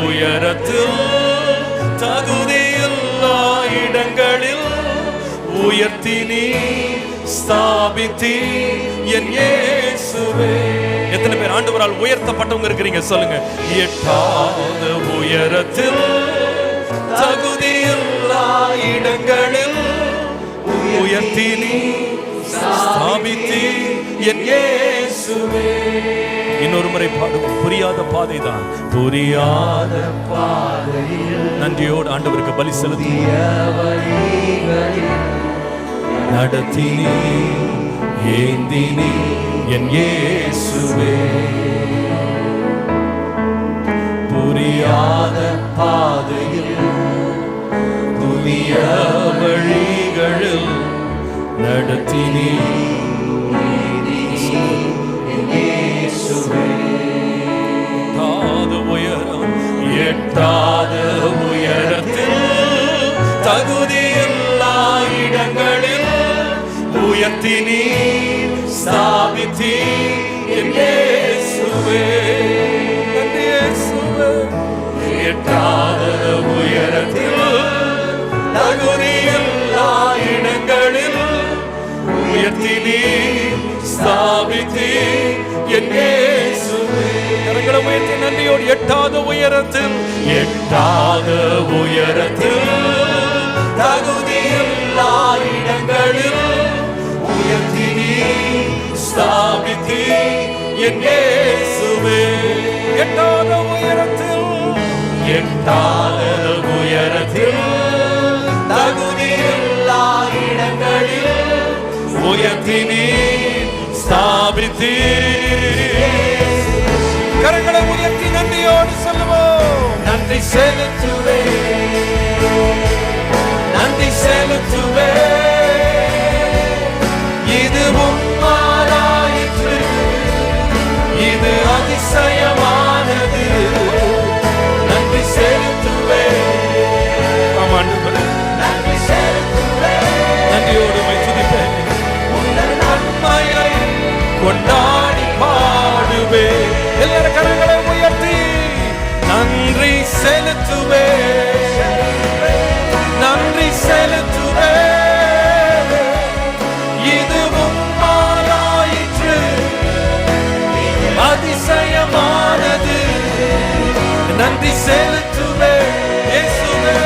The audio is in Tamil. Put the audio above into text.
உயரத்தில் தகுதியில்லா இடங்களில் உயர்த்தி நீ ஸ்தாபித்தி என் இயேசுவே. எத்தனை பேர் ஆண்டவரால் உயர்த்தப்பட்டவங்க இருக்கிறீங்க சொல்லுங்க. எட்டாத உயரத்தில் தகுதியில்லா இடங்களில் உயர்த்தி நீ ஸ்தாபித்தி என் இயேசுவே. இன்னொரு முறை பாடுவோம். புரியாத பாதை தான், புரியாத பாதையில் நன்றியோடு ஆண்டவருக்கு பலி செலுத்திய நடத்தினி ஏந்தினி என் இயேசுவே. புரியாத பாதையில் புதிய வழிகளில் நடத்தினி எட்டாத உயரத்தில் தகுதியில்லா இடங்களில் உயர்த்தி நீ ஸ்தாபித்தி என் இயேசுவே. எட்டாத உயரத்தில் தகுதியில்லா இடங்களில் உயர்த்தி நீ ஸ்தாபித்தி என் இயேசுவே. கரங்களை உயர்த்தி நன்றியோடு. எட்டாத உயரத்தில் தகுதியில்லா இடங்களில் உயர்த்தி நீ ஸ்தாபித்தி என் இயேசுவே. எட்டாத உயரத்தில் தகுதியில்லா இடங்களில் உயர்த்தி நீ ஸ்தாபித்தி. கரங்களை உயர்த்தி நன்றியோடு சொல்லுவோம். நன்றி செலுத்துவே, நன்றி செலுத்துவே. இது உம்மாலாயிற்று, இது அதிசயமானது. நன்றி செலுத்துவே, நன்றி செலுத்துவே. நன்றியோடு துதிப்பேன். உங்கள் நன்மையை கொண்டாடி பாடுவே. எல்லாரும் கரங்களை உயர்த்தி நன்றி செலுத்துவே, நன்றி செலுத்துவே. இது உம்மாலாயிற்று, அதிசயமானது. நன்றி செலுத்துவே இயேசுவே.